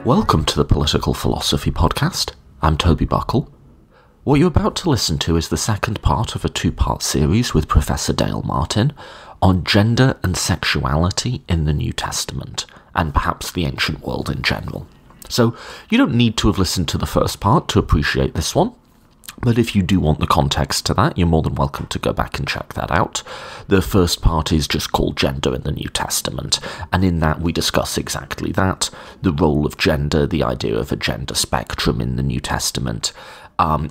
Welcome to the Political Philosophy Podcast. I'm Toby Buckle. What you're about to listen to is the second part of a two-part series with Professor Dale Martin on gender and sexuality in the New Testament, and perhaps the ancient world in general. So, you don't need to have listened to the first part to appreciate this one, but if you do want the context to that, you're more than welcome to go back and check that out. The first part is just called Gender in the New Testament, and in that we discuss exactly that, the role of gender, the idea of a gender spectrum in the New Testament,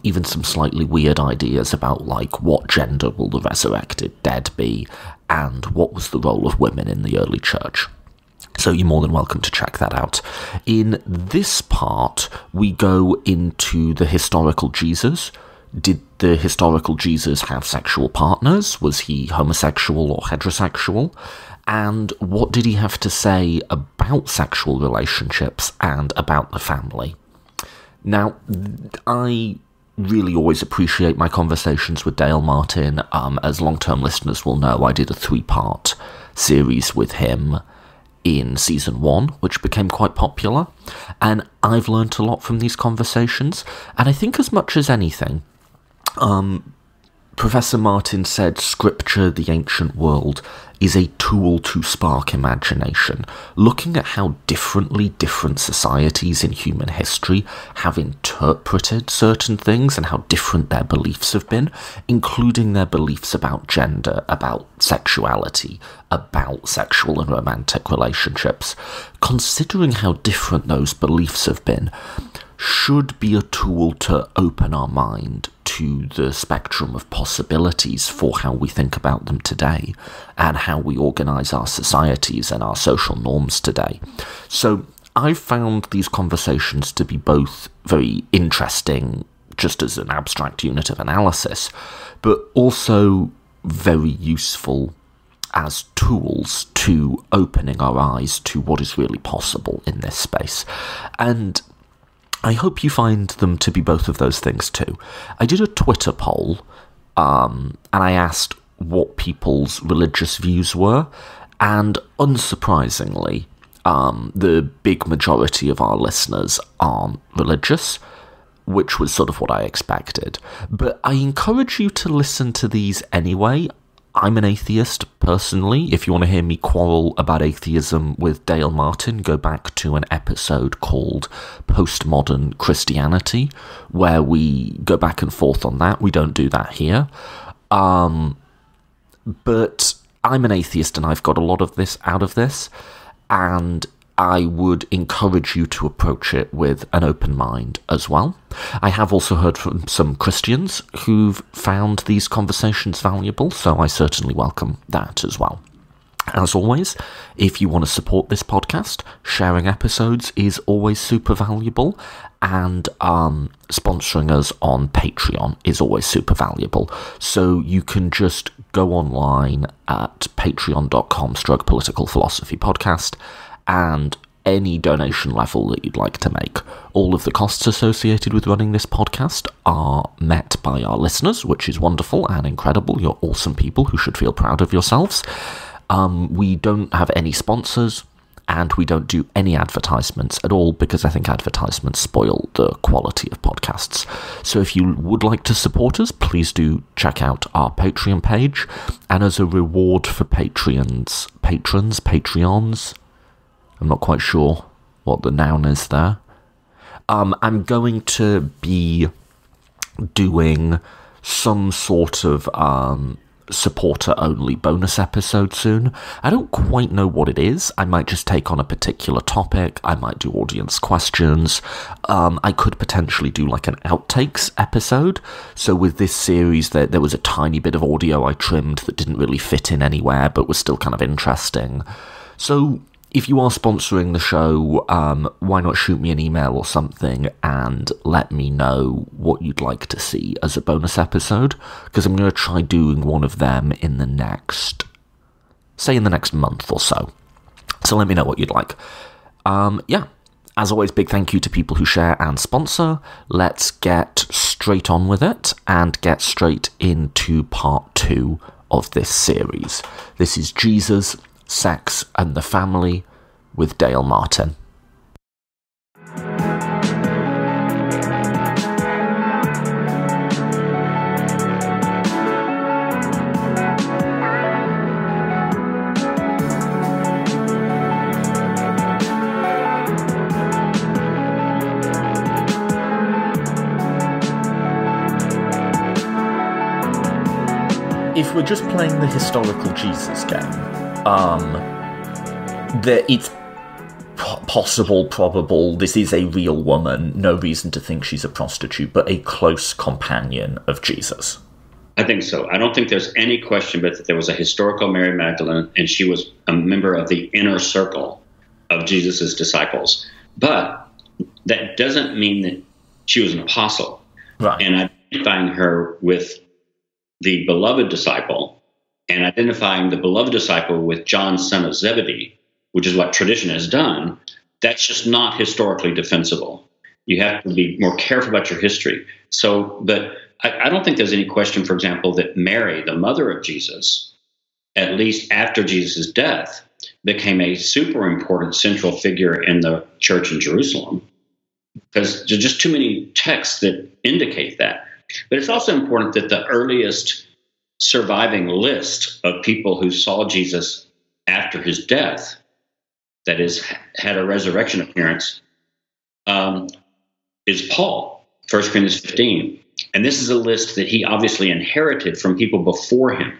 even some slightly weird ideas about, like, what gender will the resurrected dead be, and what was the role of women in the early church. So you're more than welcome to check that out. In this part, we go into the historical Jesus. Did the historical Jesus have sexual partners? Was he homosexual or heterosexual? And what did he have to say about sexual relationships and about the family? Now, I really always appreciate my conversations with Dale Martin. As long-term listeners will know, I did a 3-part series with him in season 1, which became quite popular, and I've learnt a lot from these conversations, and I think as much as anything, Professor Martin said Scripture, the ancient world, is a tool to spark imagination, looking at how differently different societies in human history have interpreted certain things and how different their beliefs have been, including their beliefs about gender, about sexuality, about sexual and romantic relationships. Considering how different those beliefs have been should be a tool to open our mind to the spectrum of possibilities for how we think about them today and how we organise our societies and our social norms today. So I've found these conversations to be both very interesting, just as an abstract unit of analysis, but also very useful as tools to opening our eyes to what is really possible in this space. And I hope you find them to be both of those things too. I did a Twitter poll, and I asked what people's religious views were, and unsurprisingly, the big majority of our listeners aren't religious, which was sort of what I expected. But I encourage you to listen to these anyway. I'm an atheist, personally. If you want to hear me quarrel about atheism with Dale Martin, go back to an episode called Postmodern Christianity, where we go back and forth on that. We don't do that here. But I'm an atheist, and I've got a lot of this out of this, and I would encourage you to approach it with an open mind as well. I have also heard from some Christians who've found these conversations valuable, so I certainly welcome that as well. As always, if you want to support this podcast, sharing episodes is always super valuable, and sponsoring us on Patreon is always super valuable. So you can just go online at patreon.com/politicalphilosophypodcast, and any donation level that you'd like to make. All of the costs associated with running this podcast are met by our listeners, which is wonderful and incredible. You're awesome people who should feel proud of yourselves. We don't have any sponsors, and we don't do any advertisements at all, because I think advertisements spoil the quality of podcasts. So if you would like to support us, please do check out our Patreon page, and as a reward for Patreons, I'm not quite sure what the noun is there. I'm going to be doing some sort of supporter-only bonus episode soon. I don't quite know what it is. I might just take on a particular topic. I might do audience questions. I could potentially do like an outtakes episode. So with this series, there was a tiny bit of audio I trimmed that didn't really fit in anywhere, but was still kind of interesting. So if you are sponsoring the show, why not shoot me an email or something and let me know what you'd like to see as a bonus episode, because I'm going to try doing one of them in the next month or so. So let me know what you'd like. As always, big thank you to people who share and sponsor. Let's get straight on with it and get straight into part 2 of this series. This is Jesus, Sex and the Family with Dale Martin. if we're just playing the historical Jesus game, that it's possible, probable, this is a real woman, no reason to think she's a prostitute, but a close companion of Jesus. I think so. I don't think there's any question but that there was a historical Mary Magdalene, and she was a member of the inner circle of Jesus's disciples. But that doesn't mean that she was an apostle. Right. And identifying her with the beloved disciple and identifying the beloved disciple with John, son of Zebedee, which is what tradition has done, that's just not historically defensible. You have to be more careful about your history. So, but I don't think there's any question, for example, that Mary, the mother of Jesus, at least after Jesus' death, became a super important central figure in the church in Jerusalem, because there's just too many texts that indicate that. But it's also important that the earliest surviving list of people who saw Jesus after his death, that is, had a resurrection appearance, is Paul, 1 Corinthians 15. And this is a list that he obviously inherited from people before him.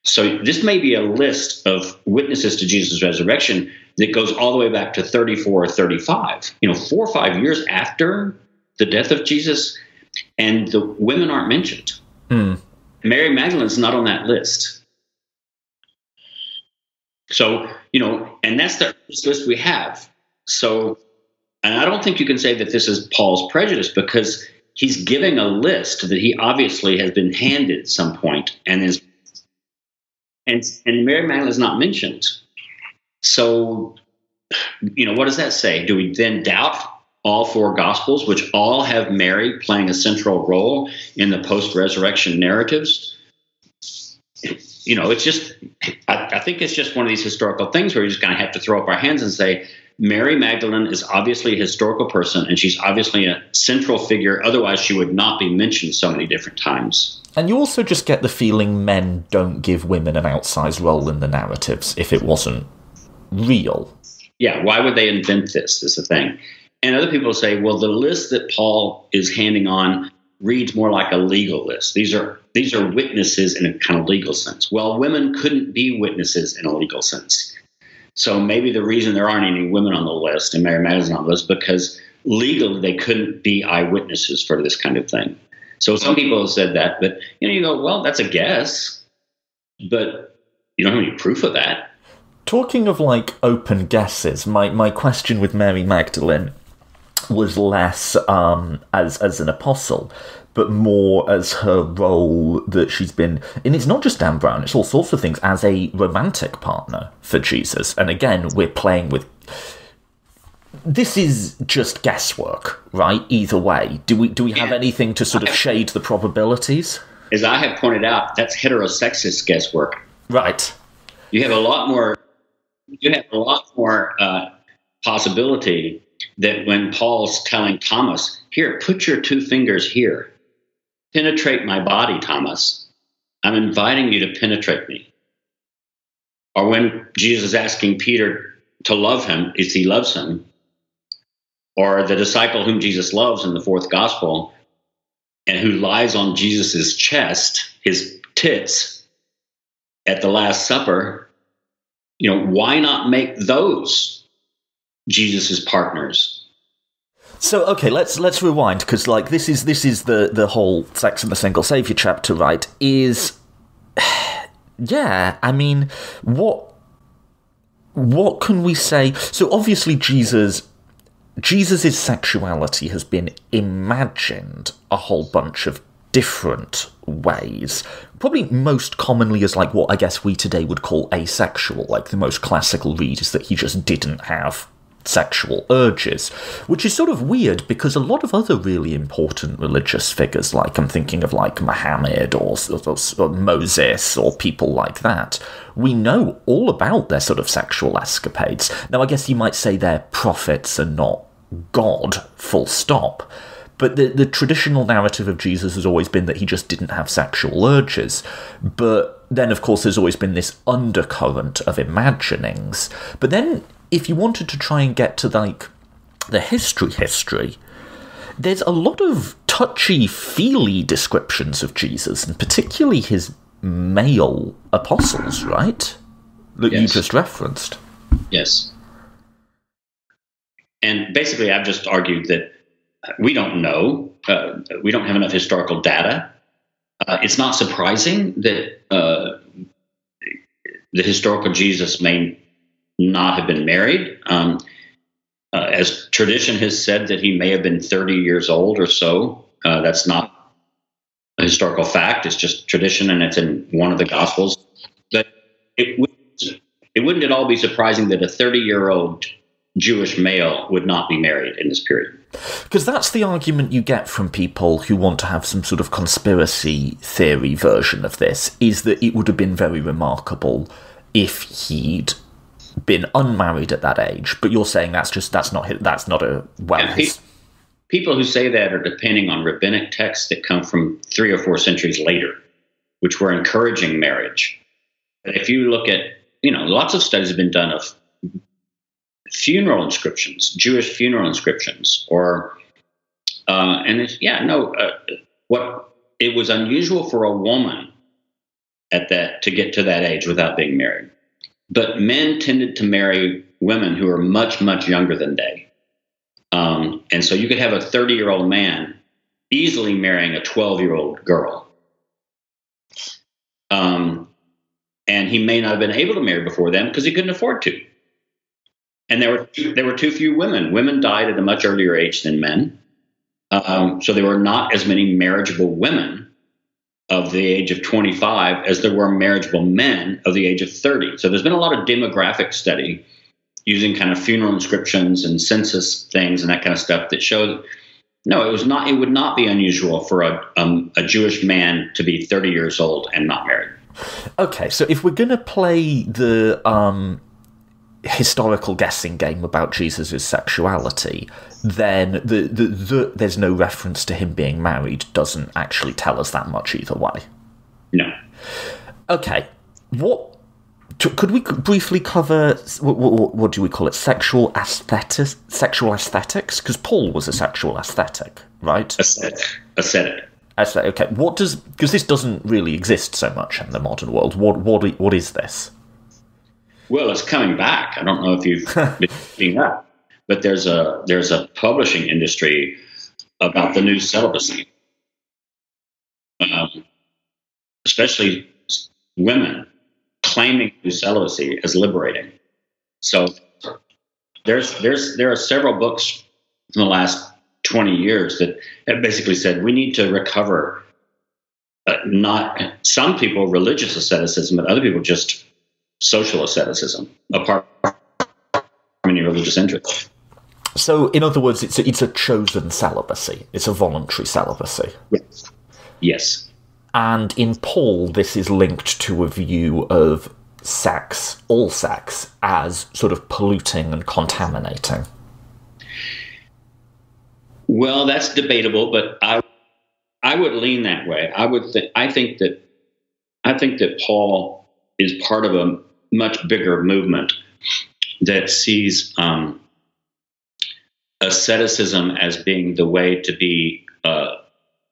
So this may be a list of witnesses to Jesus' resurrection that goes all the way back to 34 or 35, 4 or 5 years after the death of Jesus, and the women aren't mentioned. Mary Magdalene's not on that list. So, and that's the list we have. So, and I don't think you can say that this is Paul's prejudice, because he's giving a list that he obviously has been handed at some point, and Mary Magdalene is not mentioned. So, what does that say? Do we then doubt all 4 Gospels, which all have Mary playing a central role in the post-resurrection narratives? It's just, I think it's just one of these historical things where you just kind of have to throw up our hands and say, Mary Magdalene is obviously a historical person, and she's obviously a central figure. Otherwise, she would not be mentioned so many different times. And you also just get the feeling men don't give women an outsized role in the narratives if it wasn't real. Yeah, why would they invent this, is the thing. And other people say, well, the list that Paul is handing on reads more like a legal list. These are witnesses in a kind of legal sense. Well, women couldn't be witnesses in a legal sense. So maybe the reason there aren't any women on the list, and Mary Magdalene's on the list, because legally they couldn't be eyewitnesses for this kind of thing. So some people have said that, but you go, well, that's a guess, but you don't have any proof of that. Talking of open guesses, my question with Mary Magdalene was less as an apostle, but more as her role that she's been, and it's not just Dan Brown, it's all sorts of things, as a romantic partner for Jesus. And again, we're playing with, this is just guesswork, right? Either way, do we have anything to sort of shade the probabilities? As I have pointed out, that's heterosexist guesswork. Right. You have a lot more possibility that when Paul's telling Thomas, here, put your 2 fingers here, penetrate my body, Thomas. I'm inviting you to penetrate me. Or when Jesus is asking Peter to love him, if he loves him, or the disciple whom Jesus loves in the 4th Gospel, and who lies on Jesus's chest, his tits, at the Last Supper, why not make those Jesus's partners? So okay, let's rewind, because this is the whole Sex and the Single Savior chapter, right? Is yeah, I mean, what can we say? So obviously Jesus's sexuality has been imagined a whole bunch of different ways. Probably most commonly as what I guess we today would call asexual. The most classical read is that he just didn't have sexual urges, which is sort of weird because a lot of other really important religious figures, I'm thinking of Muhammad or Moses or people like that, we know all about their sort of sexual escapades. Now, I guess you might say they're prophets and not God, full stop. But the traditional narrative of Jesus has always been that he just didn't have sexual urges. But then, of course, there's always been this undercurrent of imaginings. But then, if you wanted to try and get to, the history, there's a lot of touchy-feely descriptions of Jesus, and particularly his male apostles, right? That you Yes. just referenced. Yes. And basically, I've just argued that we don't know. We don't have enough historical data. It's not surprising that the historical Jesus may not have been married. As tradition has said that he may have been 30 years old or so. That's not a historical fact. It's just tradition, and it's in one of the Gospels. But it wouldn't at all be surprising that a 30-year-old Jewish male would not be married in this period. Because that's the argument you get from people who want to have some sort of conspiracy theory version of this, is that it would have been very remarkable if he'd been unmarried at that age. But you're saying that's not a People who say that are depending on rabbinic texts that come from 3 or 4 centuries later, which were encouraging marriage. If you look at, lots of studies have been done of funeral inscriptions, Jewish funeral inscriptions, or it was unusual for a woman to get to that age without being married. But men tended to marry women who were much, much younger than they. And so you could have a 30-year-old man easily marrying a 12-year-old girl. And he may not have been able to marry before then because he couldn't afford to. And there were too few women. Women died at a much earlier age than men. So there were not as many marriageable women of the age of 25 as there were marriageable men of the age of 30. So there's been a lot of demographic study using kind of funeral inscriptions and census things and that kind of stuff that showed, no, it would not be unusual for a Jewish man to be 30 years old and not married. Okay, so if we're going to play the historical guessing game about Jesus' sexuality, then there's no reference to him being married doesn't actually tell us that much either way. No. Okay, could we briefly cover, what do we call it, sexual aesthetics? Because Paul was a sexual aesthetic, right? Ascetic. Okay, because this doesn't really exist so much in the modern world. What is this? Well, it's coming back. I don't know if you've been seeing that, but there's a publishing industry about the new celibacy, especially women claiming new celibacy as liberating. So there are several books in the last 20 years that have basically said we need to recover not some people religious asceticism, but other people just social asceticism, apart from any religious interest. So, in other words, it's a chosen celibacy. It's a voluntary celibacy. Yes. And in Paul, this is linked to a view of sex, all sex, as sort of polluting and contaminating. Well, that's debatable, but I would lean that way. I think that Paul is part of a much bigger movement that sees asceticism as being the way to be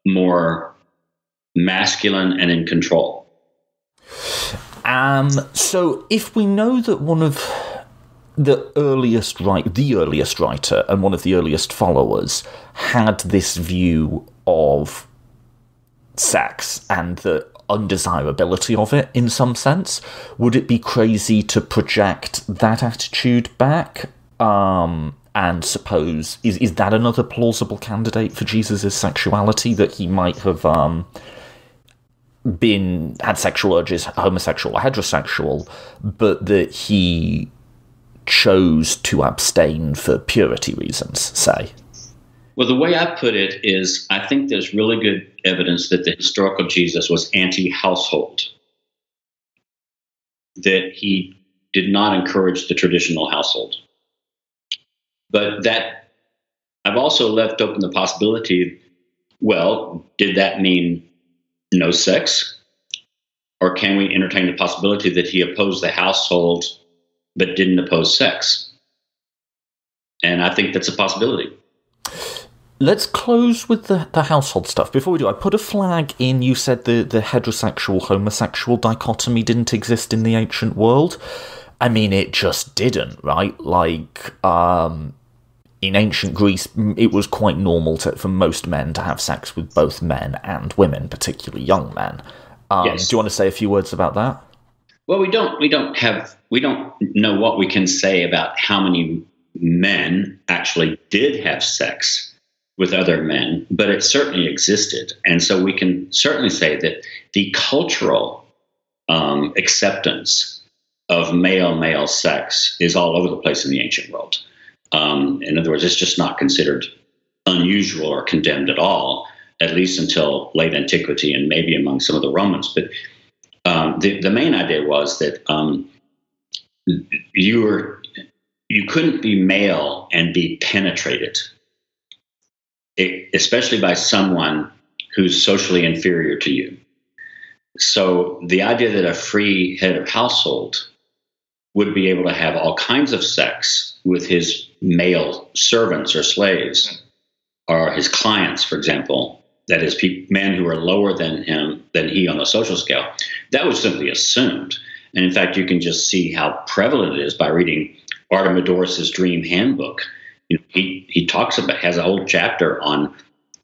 more masculine and in control. So if we know that one of the earliest writer and one of the earliest followers had this view of sex and the undesirability of it in some sense, would it be crazy to project that attitude back? And suppose, is that another plausible candidate for Jesus' sexuality, that he might have had sexual urges, homosexual or heterosexual, but that he chose to abstain for purity reasons, say? Well, the way I put it is I think there's really good evidence that the historical Jesus was anti-household, that he did not encourage the traditional household. But that I've also left open the possibility, well, did that mean no sex? Or can we entertain the possibility that he opposed the household but didn't oppose sex? And I think that's a possibility. Let's close with the household stuff. Before we do, I put a flag in. You said the heterosexual-homosexual dichotomy didn't exist in the ancient world. I mean, it just didn't, right? Like, in ancient Greece, it was quite normal for most men to have sex with both men and women, particularly young men. Yes. Do you want to say a few words about that? Well, we don't know what we can say about how many men actually did have sex with other men, but it certainly existed. And so we can certainly say that the cultural acceptance of male-male sex is all over the place in the ancient world. In other words, it's just not considered unusual or condemned at all, at least until late antiquity and maybe among some of the Romans. But the main idea was that you couldn't be male and be penetrated, especially by someone who's socially inferior to you. So the idea that a free head of household would be able to have all kinds of sex with his male servants or slaves, or his clients, for example, that is, men who are lower than he on the social scale, that was simply assumed. And in fact, you can just see how prevalent it is by reading Artemidorus's Dream Handbook. He talks about, has a whole chapter on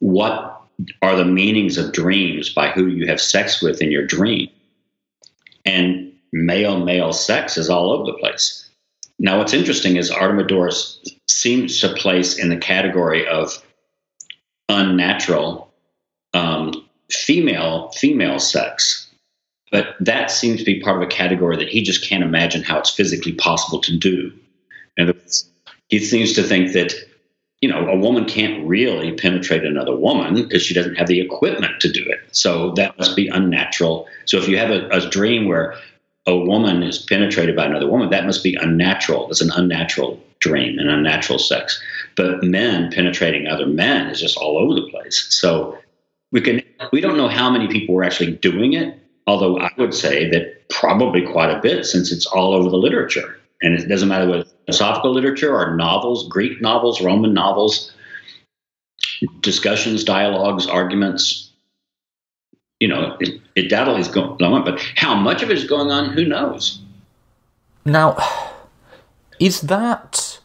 what are the meanings of dreams by who you have sex with in your dream. And male sex is all over the place. Now, what's interesting is Artemidorus seems to place in the category of unnatural female sex, but that seems to be part of a category that he just can't imagine how it's physically possible to do. And he seems to think that, a woman can't really penetrate another woman because she doesn't have the equipment to do it. So that must be unnatural. So if you have a dream where a woman is penetrated by another woman, that must be unnatural. It's an unnatural dream and unnatural sex. But men penetrating other men is just all over the place. So we don't know how many people were actually doing it, although I would say that probably quite a bit, since it's all over the literature. And it doesn't matter whether it's philosophical literature or novels, Greek novels, Roman novels, discussions, dialogues, arguments. It doubtedly is going on, but how much of it is going on, who knows? Now, is that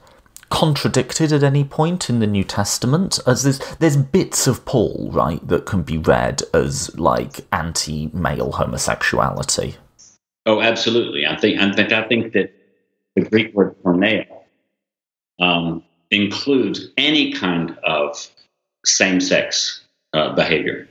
contradicted at any point in the New Testament? As there's bits of Paul, right, that can be read as like anti-male homosexuality. Oh, absolutely. I think that the Greek word porneia includes any kind of same-sex behavior.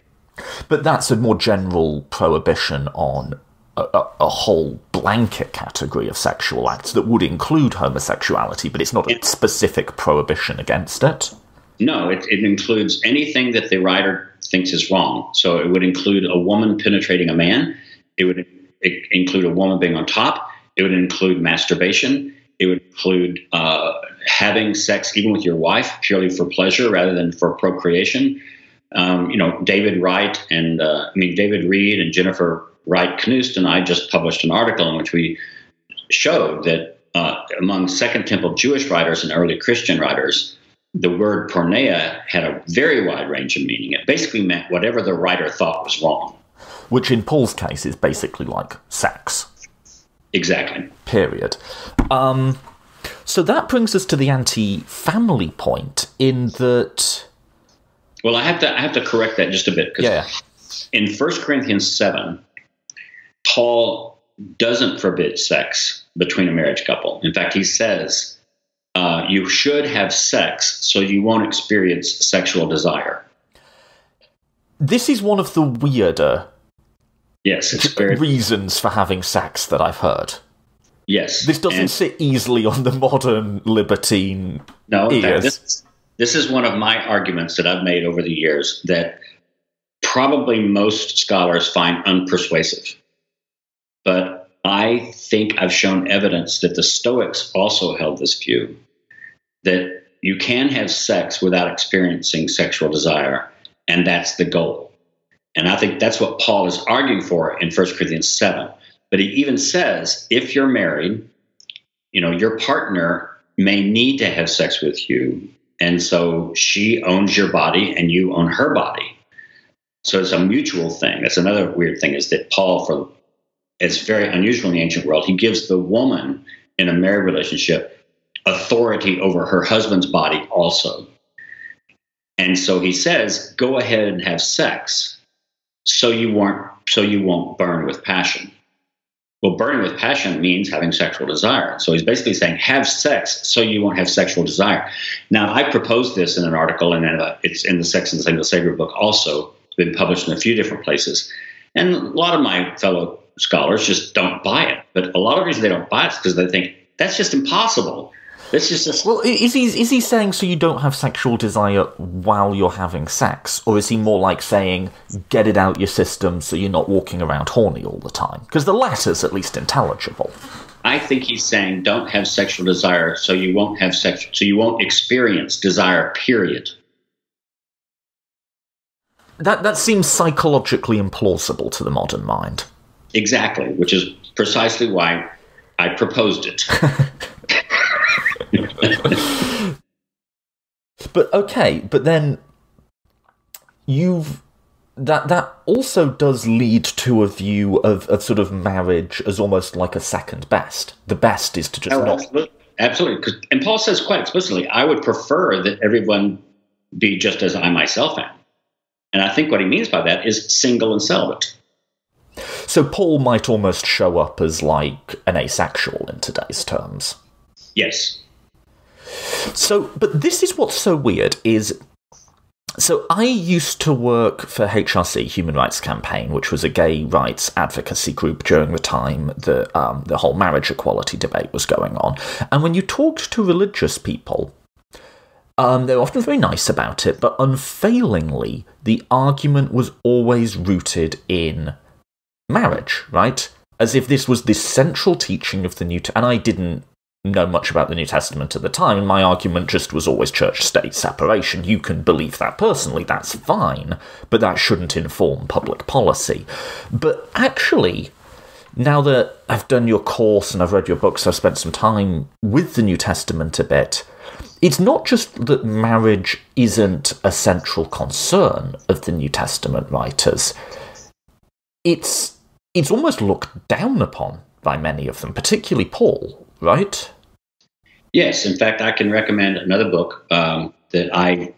But that's a more general prohibition on a whole blanket category of sexual acts that would include homosexuality, but it's not a specific prohibition against it. No, it includes anything that the writer thinks is wrong. So it would include a woman penetrating a man. It would include a woman being on top. It would include masturbation. It would include having sex even with your wife purely for pleasure rather than for procreation. David Reed and Jennifer Wright Knust and I just published an article in which we showed that among Second Temple Jewish writers and early Christian writers, the word porneia had a very wide range of meaning. It basically meant whatever the writer thought was wrong. Which in Paul's case is basically like sex. Exactly. Period. So that brings us to the anti-family point in that... Well, I have to correct that just a bit. Because in 1 Corinthians 7, Paul doesn't forbid sex between a marriage couple. In fact, he says you should have sex so you won't experience sexual desire. This is one of the weirder reasons for having sex that I've heard. Yes. This doesn't sit easily on the modern libertine ears. This is one of my arguments that I've made over the years that probably most scholars find unpersuasive. But I think I've shown evidence that the Stoics also held this view, that you can have sex without experiencing sexual desire, and that's the goal. And I think that's what Paul is arguing for in 1 Corinthians 7. But he even says, if you're married, your partner may need to have sex with you And so she owns your body and you own her body. So it's a mutual thing. That's another weird thing, is that Paul, it's very unusual in the ancient world, he gives the woman in a married relationship authority over her husband's body also. And so he says, go ahead and have sex so you won't burn with passion. Well, burning with passion means having sexual desire. So he's basically saying, have sex so you won't have sexual desire. Now, I proposed this in an article, and it's in the Sex and the Sacred book also. It's been published in a few different places. And a lot of my fellow scholars just don't buy it. But a lot of the reason they don't buy it is because they think, that's just impossible. Well, is he saying so you don't have sexual desire while you're having sex? Or is he more like saying, get it out your system so you're not walking around horny all the time? Because the latter's at least intelligible. I think he's saying don't have sexual desire so you won't have so you won't experience desire, period. That seems psychologically implausible to the modern mind. Exactly, which is precisely why I proposed it. But then that also does lead to a view of sort of marriage as almost like a second best. The best is to just Absolutely. And Paul says quite explicitly, I would prefer that everyone be just as I myself am. And I think what he means by that is single and celibate. So Paul might almost show up as like an asexual in today's terms. Yes. So, but this is what's so weird is, so I used to work for HRC, Human Rights Campaign, which was a gay rights advocacy group during the time the whole marriage equality debate was going on. And when you talked to religious people, they were often very nice about it, but unfailingly, the argument was always rooted in marriage, right? As if this was this central teaching of the New Testament, and I didn't know much about the New Testament at the time, and my argument just was always church-state separation. You can believe that personally, that's fine, but that shouldn't inform public policy. But actually, now that I've done your course and I've read your books, I've spent some time with the New Testament a bit, it's not just that marriage isn't a central concern of the New Testament writers. It's almost looked down upon by many of them, particularly Paul, right? Yes. In fact, I can recommend another book that I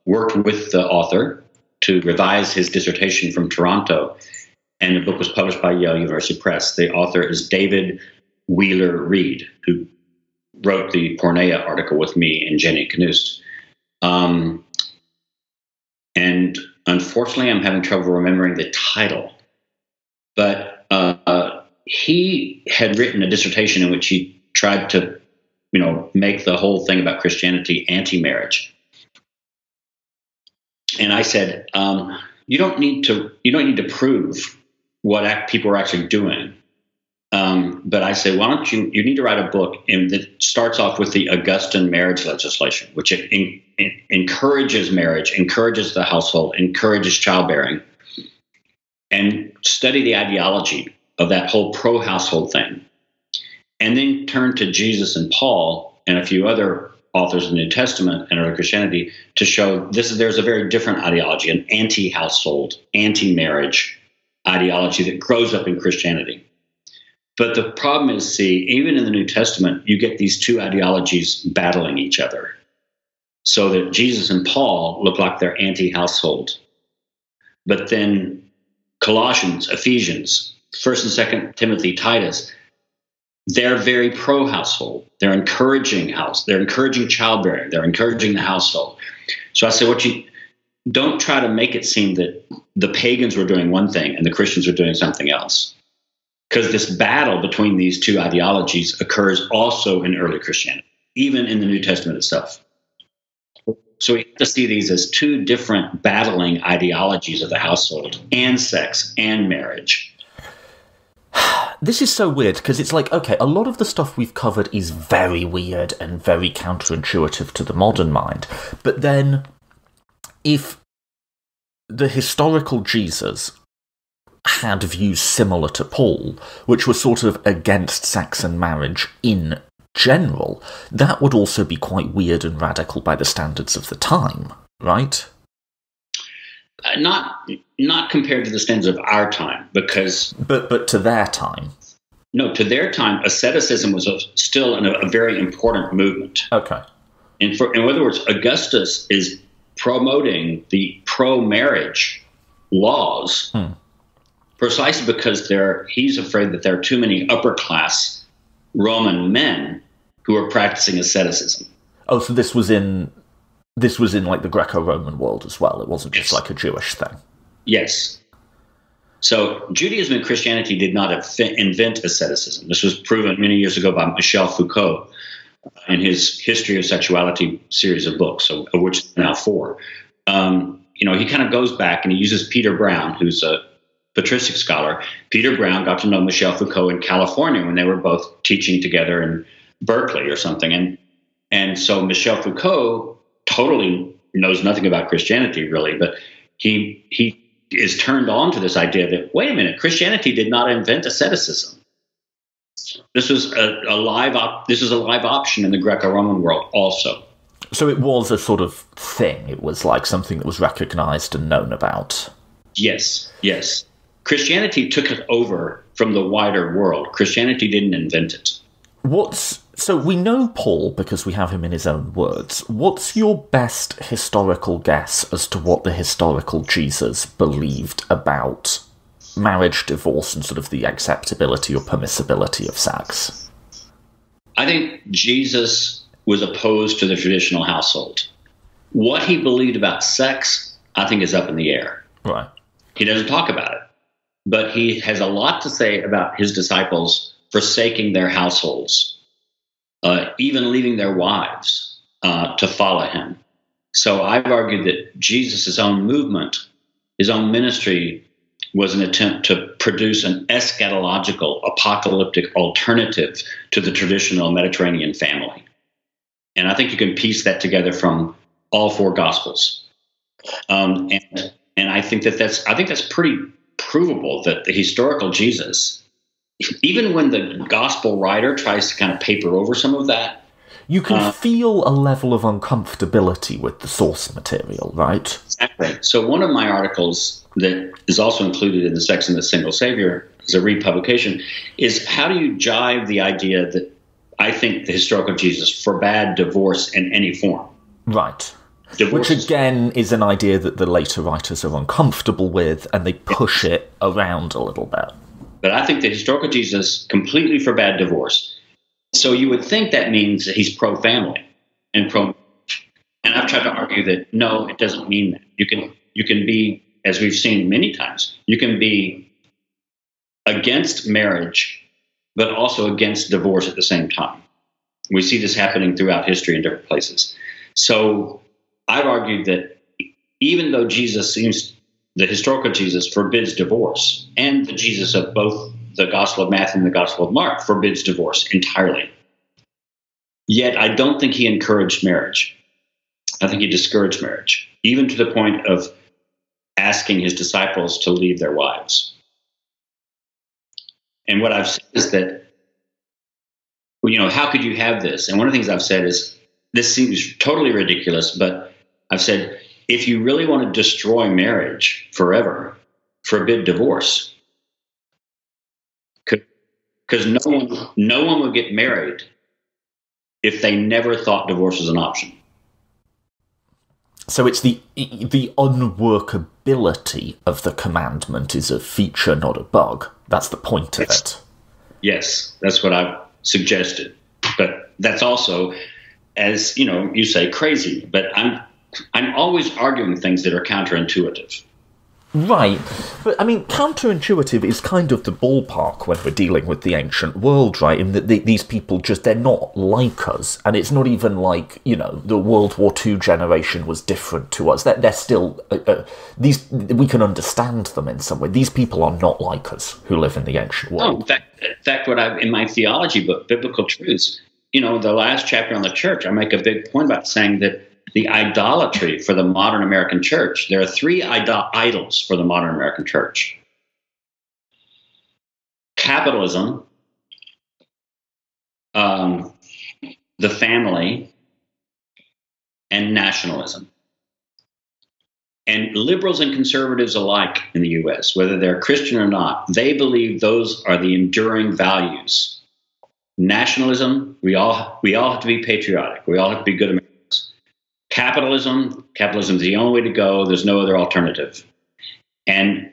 worked with the author to revise his dissertation from Toronto, and the book was published by Yale University Press. The author is David Wheeler Reed, who wrote the Pornea article with me and Jenny Knust. And unfortunately, I'm having trouble remembering the title. But he had written a dissertation in which he tried to, make the whole thing about Christianity anti-marriage. And I said, you don't need to prove what people are actually doing. But I say, why don't you need to write a book that starts off with the Augustan marriage legislation, which encourages marriage, encourages the household, encourages childbearing, and study the ideology of that whole pro-household thing. And then turn to Jesus and Paul and a few other authors of the New Testament and early Christianity to show there's a very different ideology, an anti-household, anti-marriage ideology that grows up in Christianity. But the problem is, even in the New Testament, you get these two ideologies battling each other. So that Jesus and Paul look like they're anti-household. But then Colossians, Ephesians, 1st and 2nd Timothy, Titus, they're very pro-household. They're encouraging they're encouraging childbearing. They're encouraging the household. So I say, don't try to make it seem that the pagans were doing one thing and the Christians were doing something else. Because this battle between these two ideologies occurs also in early Christianity, even in the New Testament itself. So we have to see these as two different battling ideologies of the household and sex and marriage. This is so weird, because it's like, okay, a lot of the stuff we've covered is very weird and very counterintuitive to the modern mind. But then, if the historical Jesus had views similar to Paul, which were sort of against sex and marriage in general, that would also be quite weird and radical by the standards of the time, right? Not compared to the standards of our time, because but to their time. No, to their time, asceticism was still a very important movement. Okay. In other words, Augustus is promoting the pro-marriage laws precisely because he's afraid that there are too many upper-class Roman men who are practicing asceticism. Oh, so this was in like the Greco-Roman world as well. It wasn't just like a Jewish thing. Yes. So Judaism and Christianity did not invent asceticism. This was proven many years ago by Michel Foucault in his History of Sexuality series of books, of which there are now 4. He kind of goes back and he uses Peter Brown, who's a patristic scholar. Peter Brown got to know Michel Foucault in California when they were both teaching together in Berkeley or something. And so Michel Foucault totally knows nothing about Christianity, really, but he is turned on to this idea that, wait a minute, Christianity did not invent asceticism. This was a live option in the Greco-Roman world also. So it was a sort of thing. It was like something that was recognized and known about. Yes. Christianity took it over from the wider world. Christianity didn't invent it. So we know Paul because we have him in his own words. What's your best historical guess as to what the historical Jesus believed about marriage, divorce, and sort of the acceptability or permissibility of sex? I think Jesus was opposed to the traditional household. What he believed about sex, I think, is up in the air. Right. He doesn't talk about it, but he has a lot to say about his disciples forsaking their households, even leaving their wives to follow him. So I've argued that Jesus' own movement, his own ministry, was an attempt to produce an eschatological, apocalyptic alternative to the traditional Mediterranean family. And I think you can piece that together from all 4 Gospels. And I think that's pretty provable that the historical Jesus, even when the gospel writer tries to kind of paper over some of that, you can feel a level of uncomfortability with the source material, right? Exactly. So one of my articles that is also included in the Sex and the Single Savior, as a republication, is how do you jive the idea that I think the historical Jesus forbade divorce in any form? Right. Divorce. Which again is an idea that the later writers are uncomfortable with, and they push it around a little bit. But I think the historical Jesus completely forbade divorce. So you would think that means that he's pro-family and pro. And I've tried to argue that no, it doesn't mean that. You can be, as we've seen many times, you can be against marriage, but also against divorce at the same time. We see this happening throughout history in different places. So I've argued that even though the historical Jesus forbids divorce, and the Jesus of both the Gospel of Matthew and the Gospel of Mark forbids divorce entirely, yet I don't think he encouraged marriage. I think he discouraged marriage, even to the point of asking his disciples to leave their wives. And what I've said is that, how could you have this? And one of the things I've said is, this seems totally ridiculous, but I've said, if you really want to destroy marriage forever, forbid divorce. Because no one would get married if they never thought divorce was an option. So it's the unworkability of the commandment is a feature, not a bug. That's the point of it. Yes, that's what I've suggested. But that's also, as you say, crazy. But I'm always arguing things that are counterintuitive. Right. But, counterintuitive is kind of the ballpark when we're dealing with the ancient world, right? In that these people they're not like us. And it's not even like, the World War II generation was different to us. They're still, we can understand them in some way. These people are not like us who live in the ancient world. No, in fact, in my theology book, Biblical Truths, the last chapter on the church, I make a big point about saying that the idolatry for the modern American church, there are 3 idols for the modern American church. Capitalism, the family, and nationalism. And liberals and conservatives alike in the US, whether they're Christian or not, they believe those are the enduring values. Nationalism, we all have to be patriotic. We all have to be good Americans. Capitalism is the only way to go. There's no other alternative. And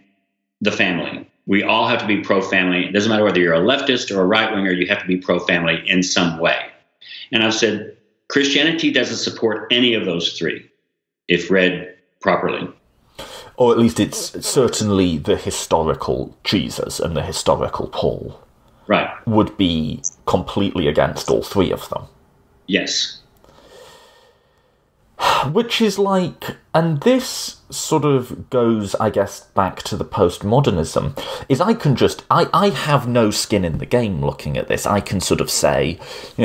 the family. We all have to be pro-family. It doesn't matter whether you're a leftist or a right-winger, you have to be pro-family in some way. And I've said Christianity doesn't support any of those three, if read properly. Or at least it's certainly the historical Jesus and the historical Paul. Right. Would be completely against all three of them. Yes. Which is like, and this sort of goes, I guess, back to the postmodernism, is I have no skin in the game looking at this. I can sort of say,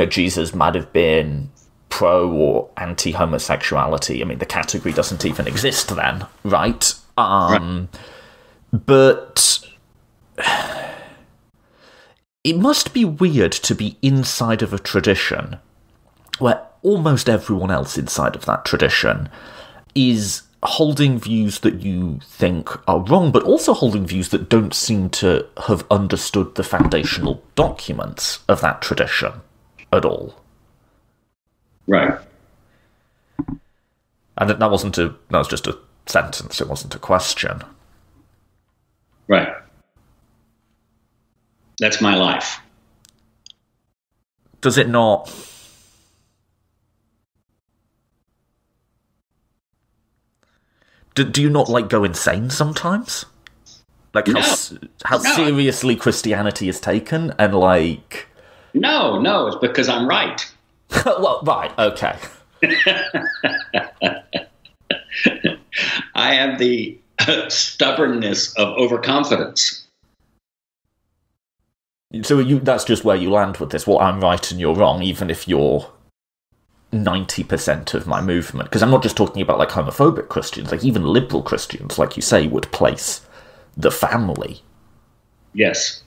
Jesus might have been pro or anti-homosexuality. I mean, the category doesn't even exist then, right? Right. But it must be weird to be inside of a tradition where almost everyone else inside of that tradition is holding views that you think are wrong, but also holding views that don't seem to have understood the foundational documents of that tradition at all. Right. And that was just a sentence, it wasn't a question. Right. That's my life. Does it not... Do you not, go insane sometimes? How seriously Christianity is taken, and, No, it's because I'm right. Well, right, okay. I have the stubbornness of overconfidence. So that's just where you land with this. Well, I'm right and you're wrong, even if you're 90% of my movement. Because I'm not just talking about, homophobic Christians. Even liberal Christians, like you say, would place the family. Yes.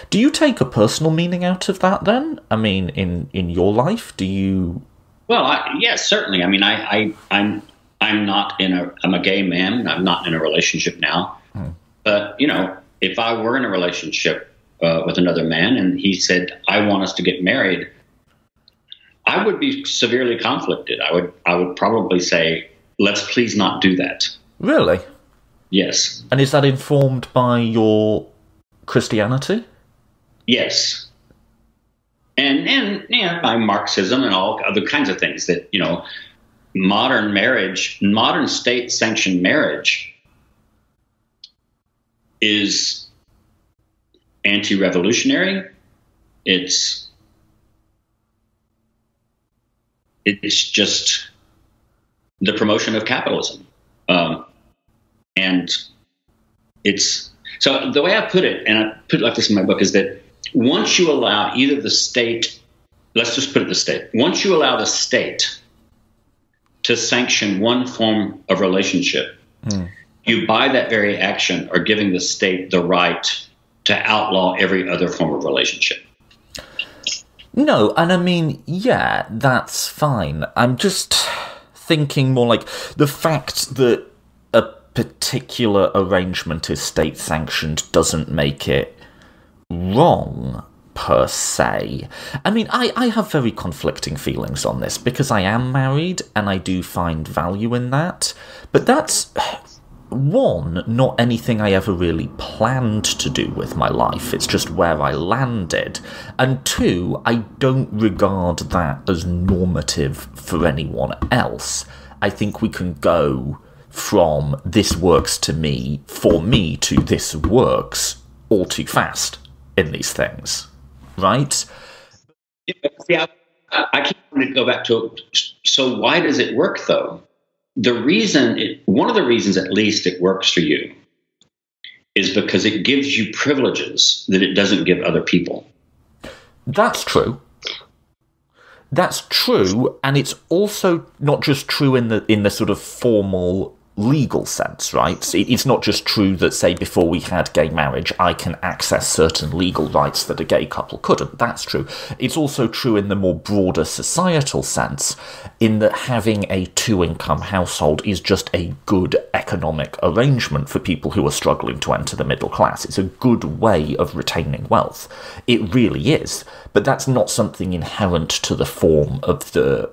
Do you take a personal meaning out of that, then? I mean, in your life, do you... Well, yes, certainly. I mean, I'm not I'm a gay man. I'm not in a relationship now. But, if I were in a relationship with another man and he said, I want us to get married, I would be severely conflicted. I would probably say, let's please not do that. Really? Yes. And is that informed by your Christianity? Yes. And by Marxism and all other kinds of things that, modern state-sanctioned marriage is anti-revolutionary. It's just the promotion of capitalism. And it's, so the way I put it, and I put it like this in my book, is that once you allow either the state, let's just put it the state, once you allow the state to sanction one form of relationship, you by that very action are giving the state the right to outlaw every other form of relationship. No, and I mean, yeah, that's fine. I'm just thinking more like the fact that a particular arrangement is state-sanctioned doesn't make it wrong, per se. I mean, I have very conflicting feelings on this, because I am married, and I do find value in that. But that's... one, not anything I ever really planned to do with my life. It's just where I landed. And two, I don't regard that as normative for anyone else. I think we can go from this works to me, for me, to this works all too fast in these things. Right? Yeah, I keep wanting to go back to, so why does it work, though? One of the reasons at least it works for you is because it gives you privileges that it doesn't give other people. That's true. That's true, and it's also not just true in the sort of formal legal sense, right? It's not just true that, say, before we had gay marriage, I can access certain legal rights that a gay couple couldn't. That's true. It's also true in the more broader societal sense, in that having a two-income household is just a good economic arrangement for people who are struggling to enter the middle class. It's a good way of retaining wealth. It really is. But that's not something inherent to the form of the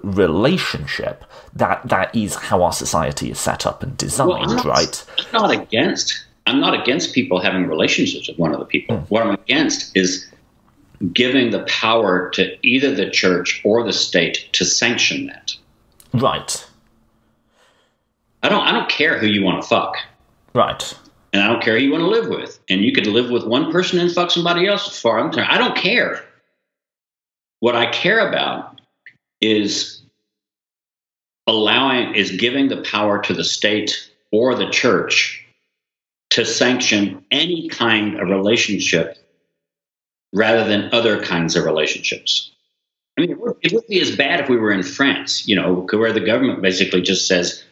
relationship. That is how our society is set up and designed, right? I'm not against people having relationships with one other people. What I'm against is giving the power to either the church or the state to sanction that. Right. I don't care who you want to fuck. Right. And I don't care who you want to live with. And you could live with one person and fuck somebody else as far as I'm concerned. I don't care. What I care about is giving the power to the state or the church to sanction any kind of relationship rather than other kinds of relationships. I mean, it would be as bad if we were in France, where the government basically just says,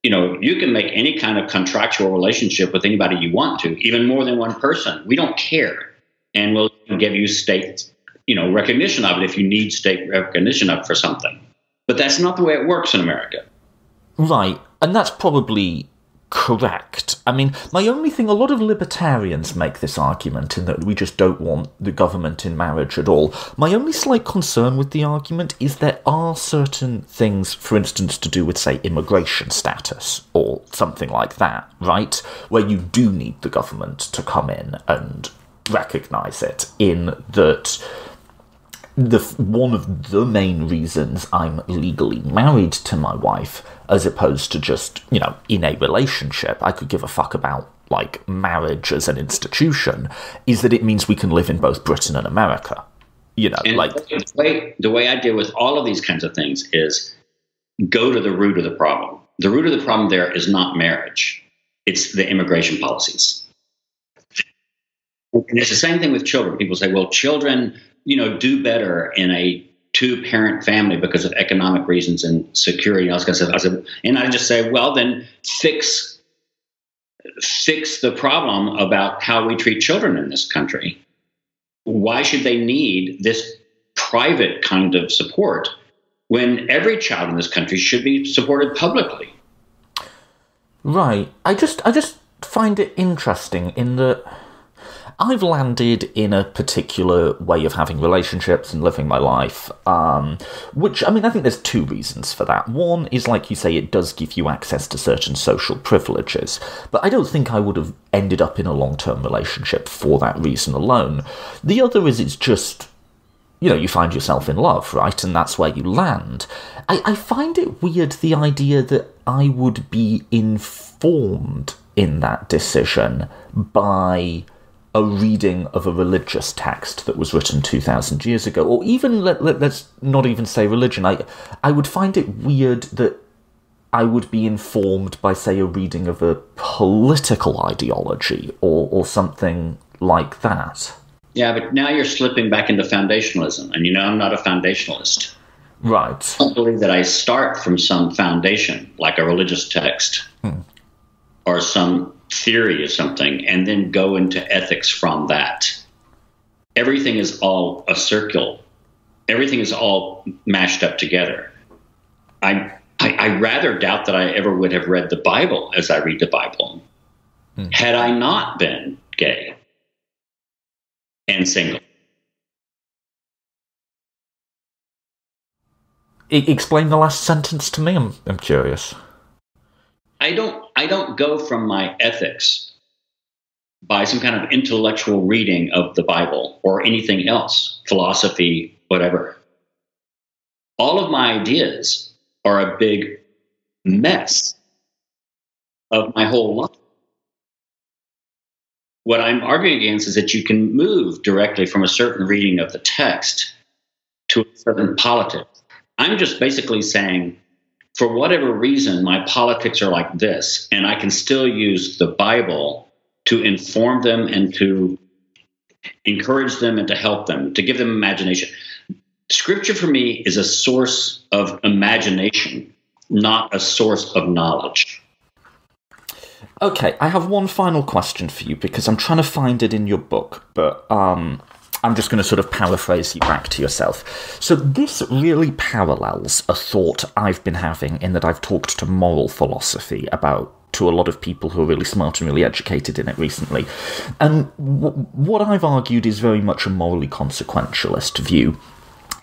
you can make any kind of contractual relationship with anybody you want to, even more than one person. We don't care. And we'll give you state, recognition of it if you need state recognition of it for something. But that's not the way it works in America. Right. And that's probably correct. I mean, my only thing, a lot of libertarians make this argument in that we just don't want the government in marriage at all. My only slight concern with the argument is there are certain things, for instance, to do with, say, immigration status or something like that, right? Where you do need the government to come in and recognise it, in that one of the main reasons I'm legally married to my wife, as opposed to just, in a relationship, I could give a fuck about, marriage as an institution, is that it means we can live in both Britain and America. The way I deal with all of these kinds of things is go to the root of the problem. The root of the problem there is not marriage. It's the immigration policies. And it's the same thing with children. People say, well, children, do better in a two-parent family because of economic reasons and security and all this kind of stuff. And I just say, well, then fix the problem about how we treat children in this country. Why should they need this private kind of support when every child in this country should be supported publicly? Right. I just find it interesting in that I've landed in a particular way of having relationships and living my life, which, I think there's two reasons for that. One is, like you say, it does give you access to certain social privileges, but I don't think I would have ended up in a long-term relationship for that reason alone. The other is it's just, you find yourself in love, right? And that's where you land. I find it weird, the idea that I would be informed in that decision by a reading of a religious text that was written 2,000 years ago, or even, let's not even say religion. I would find it weird that I would be informed by, say, a reading of a political ideology or something like that. Yeah, but now you're slipping back into foundationalism, and I'm not a foundationalist. Right. I believe that I start from some foundation, like a religious text, or some theory or something, and then go into ethics from that. Everything is all a circle. Everything is all mashed up together. I rather doubt that I ever would have read the Bible as I read the Bible had I not been gay and single. Explain the last sentence to me. I'm curious. I don't go from my ethics by some kind of intellectual reading of the Bible or anything else, philosophy, whatever. All of my ideas are a big mess of my whole life. What I'm arguing against is that you can move directly from a certain reading of the text to a certain politics. I'm just basically saying, for whatever reason, my politics are like this, and I can still use the Bible to inform them and to encourage them and to help them, to give them imagination. Scripture for me is a source of imagination, not a source of knowledge. Okay, I have one final question for you, because I'm trying to find it in your book, but I'm just going to sort of paraphrase you back to yourself. So this really parallels a thought I've been having, in that I've talked to moral philosophy about, to a lot of people who are really smart and really educated in it recently. And what I've argued is very much a morally consequentialist view,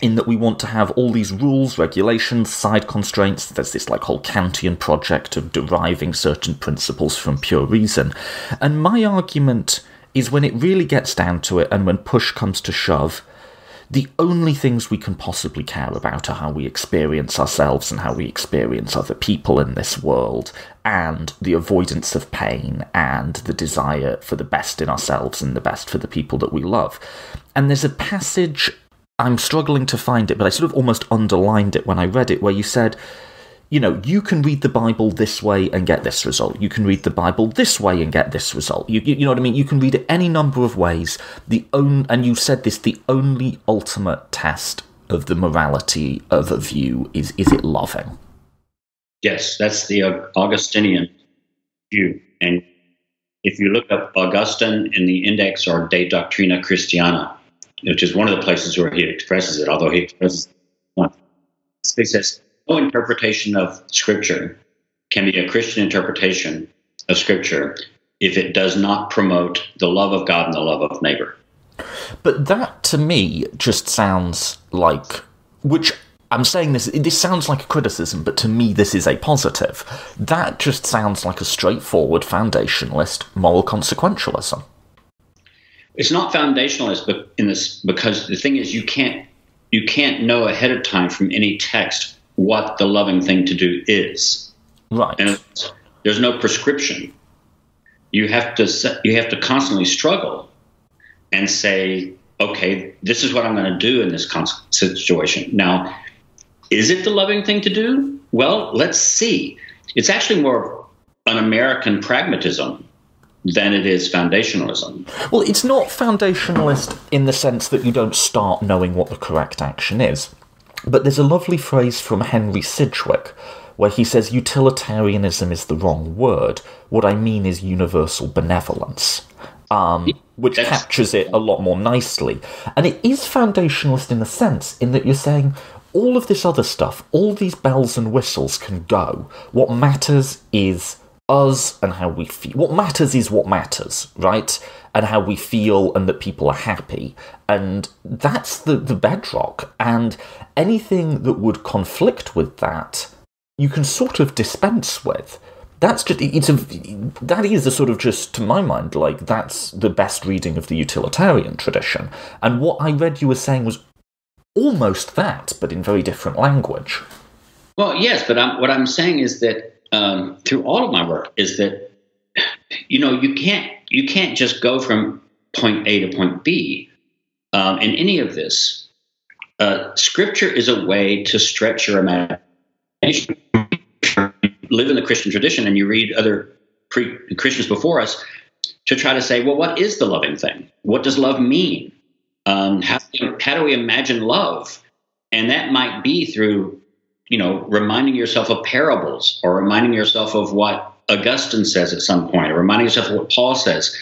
in that we want to have all these rules, regulations, side constraints. There's this like whole Kantian project of deriving certain principles from pure reason. And my argument is, when it really gets down to it, and when push comes to shove, the only things we can possibly care about are how we experience ourselves and how we experience other people in this world, and the avoidance of pain, and the desire for the best in ourselves and the best for the people that we love. And there's a passage, I'm struggling to find it, but I sort of almost underlined it when I read it, where you said, you know, you can read the Bible this way and get this result. You can read the Bible this way and get this result. You know what I mean? You can read it any number of ways. And you said this, the only ultimate test of the morality of a view is it loving? Yes, that's the Augustinian view. And if you look up Augustine in the Index or De Doctrina Christiana, which is one of the places where he expresses it, although he expresses it once, he says, no interpretation of Scripture can be a Christian interpretation of Scripture if it does not promote the love of God and the love of neighbor. But that, to me, just sounds like, which I'm saying this sounds like a criticism, but to me this is a positive. That just sounds like a straightforward foundationalist moral consequentialism. It's not foundationalist, but because the thing is, you can't know ahead of time from any text what the loving thing to do is. Right. And there's no prescription. You have to constantly struggle and say, okay, this is what I'm going to do in this situation. Now, is it the loving thing to do? Well, let's see. It's actually more an American pragmatism than it is foundationalism. Well, it's not foundationalist in the sense that you don't start knowing what the correct action is. But there's a lovely phrase from Henry Sidgwick where he says utilitarianism is the wrong word. What I mean is universal benevolence, which captures it a lot more nicely. And it is foundationalist in a sense, in that you're saying all of this other stuff, all these bells and whistles can go. What matters is us and how we feel. What matters is what matters, right? And how we feel, and that people are happy. And that's the bedrock. And anything that would conflict with that, you can sort of dispense with. That is a sort of, just to my mind, like, that's the best reading of the utilitarian tradition. And what I read you were saying was almost that, but in very different language. Well, yes, but what I'm saying is that through all of my work is that, you know, you can't just go from point A to point B in any of this. Scripture is a way to stretch your imagination. Live in the Christian tradition, and you read other Christians before us to try to say, well, what is the loving thing? What does love mean? How do we imagine love? And that might be through, you know, reminding yourself of parables, or reminding yourself of what Augustine says at some point, or reminding yourself of what Paul says.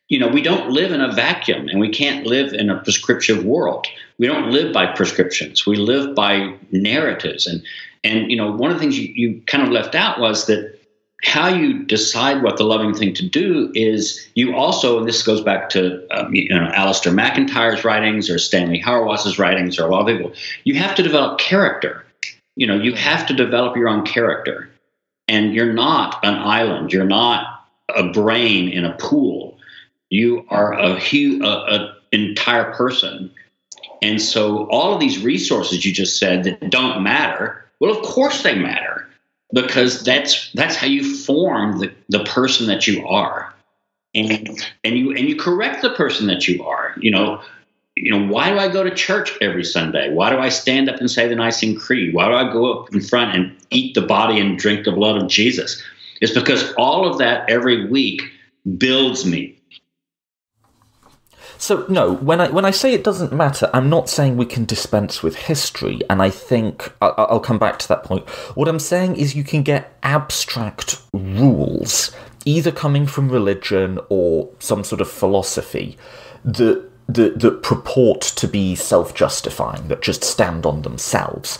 You know, we don't live in a vacuum, and we can't live in a prescriptive world. We don't live by prescriptions. We live by narratives. And you know, one of the things you kind of left out was that how you decide what the loving thing to do is you also, and this goes back to Alistair McIntyre's writings, or Stanley Hauerwas's writings, or a lot of people, you have to develop character. You know, you have to develop your own character. And you're not an island. You're not a brain in a pool. You are an entire person. And so all of these resources you just said that don't matter, well, of course they matter, because that's how you form the person that you are. And you correct the person that you are. You know, why do I go to church every Sunday? Why do I stand up and say the Nicene Creed? Why do I go up in front and eat the body and drink the blood of Jesus? It's because all of that every week builds me. So, no, when I say it doesn't matter, I'm not saying we can dispense with history, and I think I'll come back to that point. What I'm saying is you can get abstract rules either coming from religion or some sort of philosophy that purport to be self-justifying, that just stand on themselves.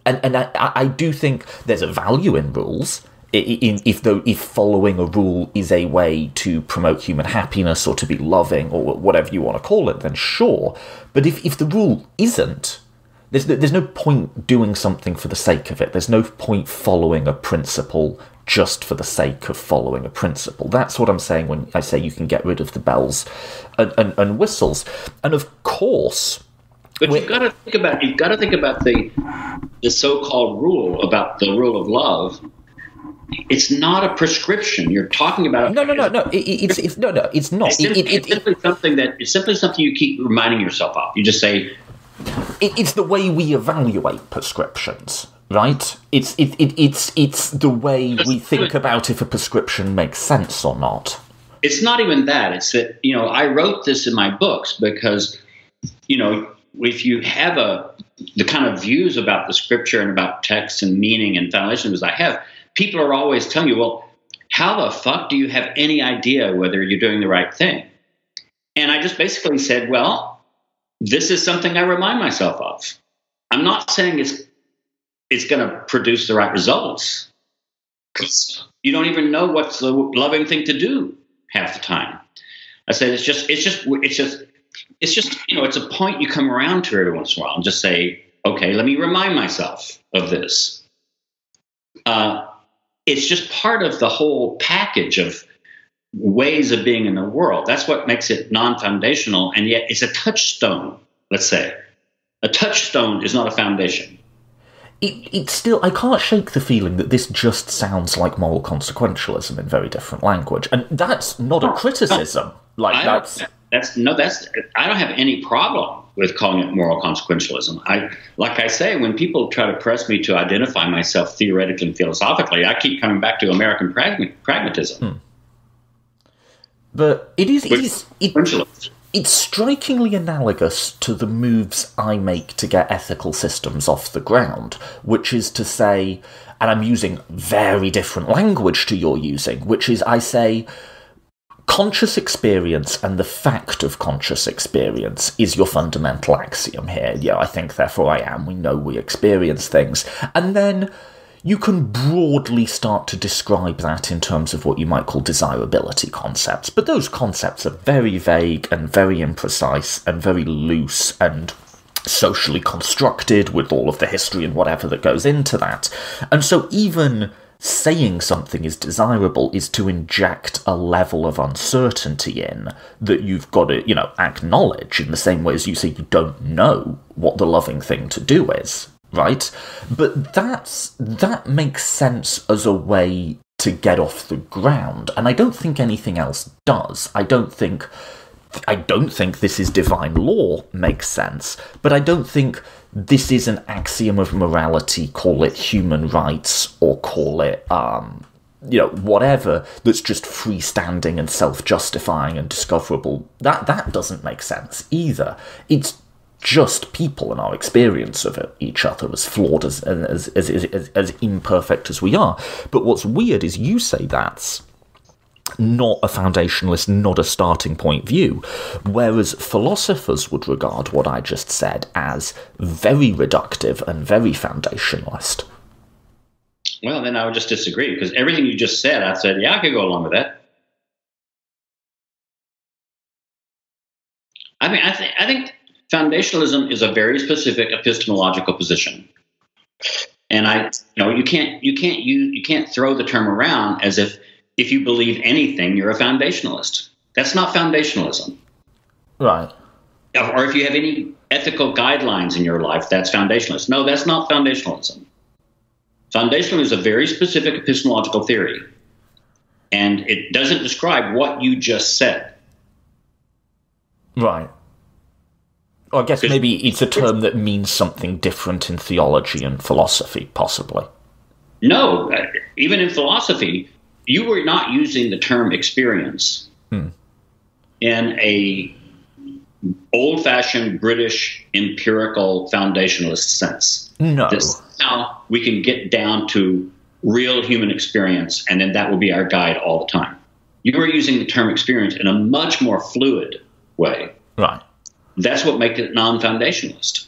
And I do think there's a value in rules. If following a rule is a way to promote human happiness or to be loving or whatever you want to call it, then sure. But if the rule isn't, there's no point doing something for the sake of it. There's no point following a principle just for the sake of following a principle. That's what I'm saying when I say you can get rid of the bells and whistles. And of course, but you've got to think about the so-called rule, about the rule of love. It's not a prescription. You're talking about no. It's not. It's simply something you keep reminding yourself of. You just say it's the way we evaluate prescriptions, right? It's the way we think about if a prescription makes sense or not. It's not even that. It's that, I wrote this in my books because, if you have the kind of views about the scripture and about text and meaning and foundation as I have, people are always telling you, well, how the fuck do you have any idea whether you're doing the right thing? And I just basically said, well, this is something I remind myself of. I'm not saying it's going to produce the right results, because you don't even know what's the loving thing to do half the time. I said it's just it's a point you come around to every once in a while and just say, okay, let me remind myself of this. It's just part of the whole package of ways of being in the world. That's what makes it non-foundational, and yet it's a touchstone, let's say. A touchstone is not a foundation. It's still, I can't shake the feeling that this just sounds like moral consequentialism in very different language, and that's not a criticism. I don't have any problem with calling it moral consequentialism. Like I say, when people try to press me to identify myself theoretically and philosophically, I keep coming back to American pragmatism. But it's strikingly analogous to the moves I make to get ethical systems off the ground, which is to say, and I'm using very different language to you're using, which is I say, conscious experience and the fact of conscious experience is your fundamental axiom here. Yeah, I think, therefore I am. We know we experience things. And then you can broadly start to describe that in terms of what you might call desirability concepts. But those concepts are very vague and very imprecise and very loose and socially constructed with all of the history and whatever that goes into that. And so even saying something is desirable is to inject a level of uncertainty in that you've got to, acknowledge, in the same way as you say you don't know what the loving thing to do is, right? But that makes sense as a way to get off the ground, and I don't think anything else does. I don't think this is divine law makes sense, but I don't think this is an axiom of morality, call it human rights, or call it, whatever, that's just freestanding and self-justifying and discoverable. That doesn't make sense either. It's just people and our experience of each other, as flawed as imperfect as we are. But what's weird is you say that's not a foundationalist, not a starting point view, whereas philosophers would regard what I just said as very reductive and very foundationalist. Well, then I would just disagree, because everything you just said, I said, yeah, I could go along with that. I mean, I think foundationalism is a very specific epistemological position, and you can't throw the term around as if you believe anything, you're a foundationalist. That's not foundationalism. Right. Or if you have any ethical guidelines in your life, that's foundationalist. No, that's not foundationalism. Foundationalism is a very specific epistemological theory, and it doesn't describe what you just said. Right. Well, I guess maybe it's a term that means something different in theology and philosophy, possibly. No, even in philosophy, you were not using the term experience in a old-fashioned British empirical foundationalist sense. No. Now we can get down to real human experience, and then that will be our guide all the time. You are using the term experience in a much more fluid way. Right. That's what makes it non-foundationalist.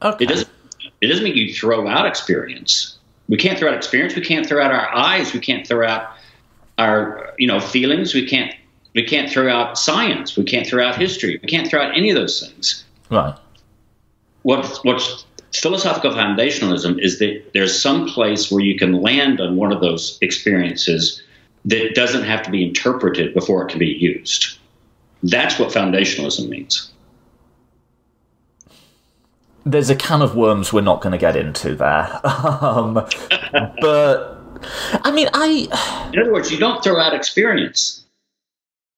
Okay. It doesn't mean you throw out experience. We can't throw out experience. We can't throw out our eyes. We can't throw out our feelings. We can't throw out science. We can't throw out history. We can't throw out any of those things. Right. What's philosophical foundationalism is that there's some place where you can land on one of those experiences that doesn't have to be interpreted before it can be used. That's what foundationalism means. There's a can of worms we're not going to get into there. But, I mean, in other words, you don't throw out experience.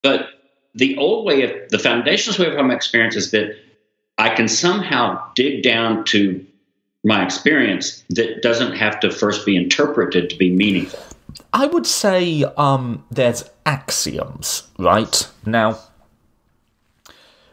But the foundationalist way of my experience is that I can somehow dig down to my experience that doesn't have to first be interpreted to be meaningful. I would say there's axioms, right? Now,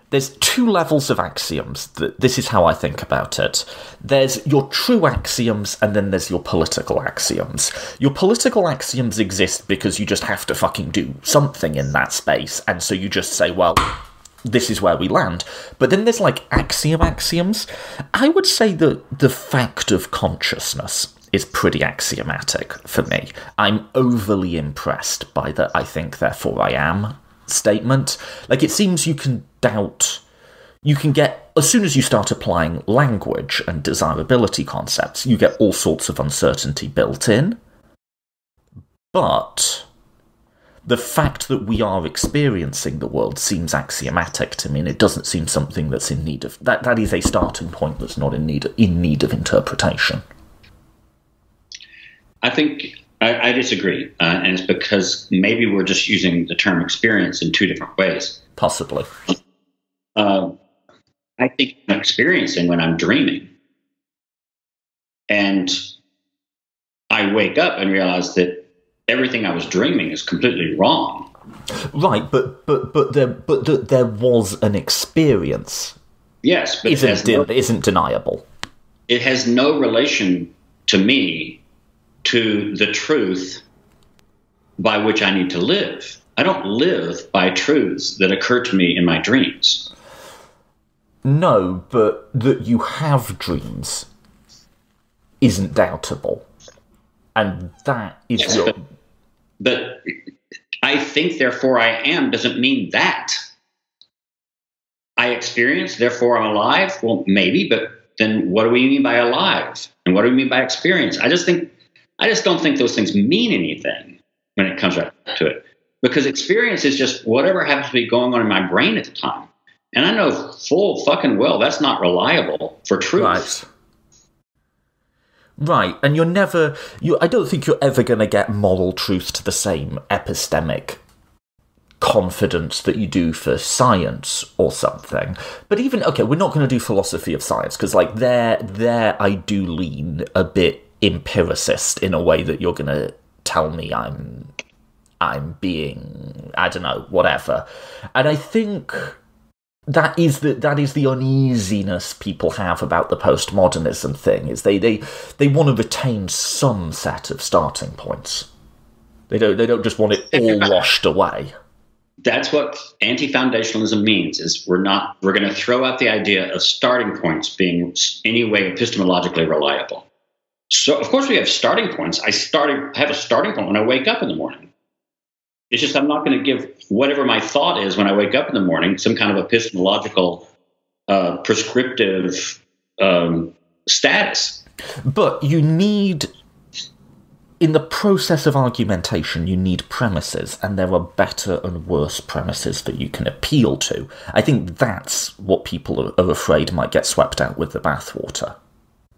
there's two levels of axioms. This is how I think about it. There's your true axioms, and then there's your political axioms. Your political axioms exist because you just have to fucking do something in that space, and so you just say, well, this is where we land. But then there's, like, axioms. I would say that the fact of consciousness is pretty axiomatic for me. I'm overly impressed by the I think, therefore I am statement. Like, it seems you can get, as soon as you start applying language and desirability concepts, you get all sorts of uncertainty built in. But the fact that we are experiencing the world seems axiomatic to me, and it doesn't seem something that's in need of... That is a starting point that's not in need of interpretation. I think I disagree, and it's because maybe we're just using the term experience in two different ways. Possibly. I think I'm experiencing when I'm dreaming. And I wake up and realize that everything I was dreaming is completely wrong. Right, but there was an experience. Yes, but it isn't deniable. It has no relation to me to the truth by which I need to live. I don't live by truths that occur to me in my dreams. No, but that you have dreams isn't doubtable. And that is yes, but I think, therefore I am doesn't mean that. I experience, therefore I'm alive? Well, maybe, but then what do we mean by alive? And what do we mean by experience? I just don't think those things mean anything when it comes right to it. Because experience is just whatever happens to be going on in my brain at the time. And I know full fucking well that's not reliable for truth. Right, and I don't think you're ever going to get moral truth to the same epistemic confidence that you do for science or something. But even, okay, we're not going to do philosophy of science, because, like, there I do lean a bit empiricist in a way that you're going to tell me I'm being, I don't know, whatever. And I think that is the uneasiness people have about the postmodernism thing, is they want to retain some set of starting points. They don't just want it all washed away. That's what anti-foundationalism means, is we're going to throw out the idea of starting points being any way epistemologically reliable. So, of course, we have starting points. I have a starting point when I wake up in the morning. It's just I'm not going to give whatever my thought is when I wake up in the morning some kind of epistemological prescriptive status. But you need, in the process of argumentation, you need premises, and there are better and worse premises that you can appeal to. I think that's what people are afraid might get swept out with the bathwater.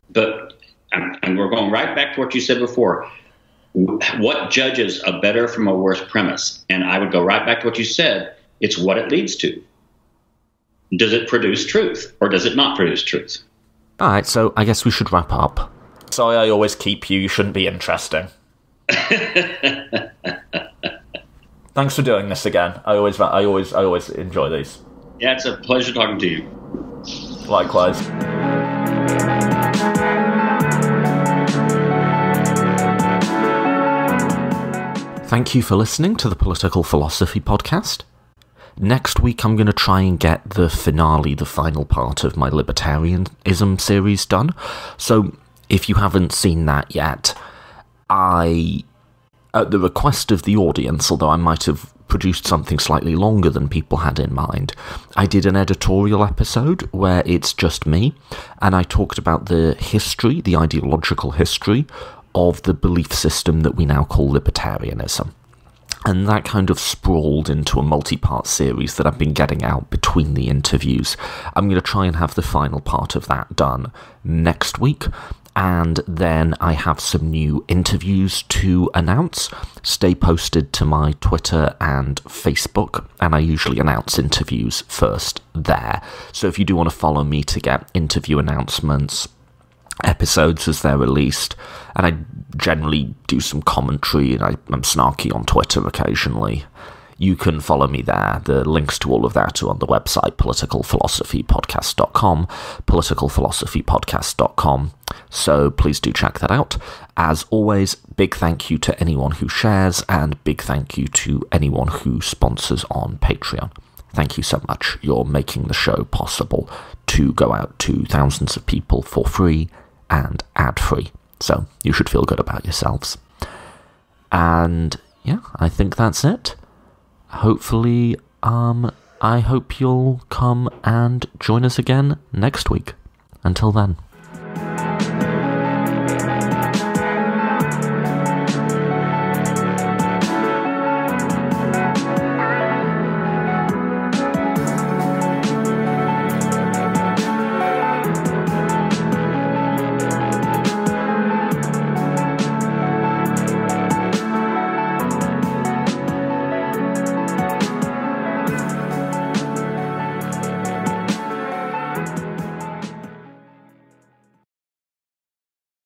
But, and we're going right back to what you said before. What judges a better from a worse premise? And I would go right back to what you said. It's what it leads to. Does it produce truth, or does it not produce truth? All right, so I guess we should wrap up. Sorry, I always keep you. You shouldn't be interesting. Thanks for doing this again. I always enjoy these. Yeah, it's a pleasure talking to you. Likewise. Thank you for listening to the Political Philosophy Podcast. Next week I'm going to try and get the finale, the final part of my libertarianism series done. So if you haven't seen that yet, at the request of the audience, although I might have produced something slightly longer than people had in mind, I did an editorial episode where it's just me, and I talked about the history, the ideological history, of the belief system that we now call libertarianism. And that kind of sprawled into a multi-part series that I've been getting out between the interviews. I'm going to try and have the final part of that done next week, and then I have some new interviews to announce. Stay posted to my Twitter and Facebook, and I usually announce interviews first there. So if you do want to follow me to get interview announcements, episodes as they're released, and I generally do some commentary, and I'm snarky on Twitter occasionally, you can follow me there. The links to all of that are on the website, politicalphilosophypodcast.com, politicalphilosophypodcast.com, so please do check that out. As always, big thank you to anyone who shares, and big thank you to anyone who sponsors on Patreon. Thank you so much. You're making the show possible to go out to thousands of people for free and ad-free. So you should feel good about yourselves. And yeah, I think that's it. Hopefully, I hope you'll come and join us again next week. Until then.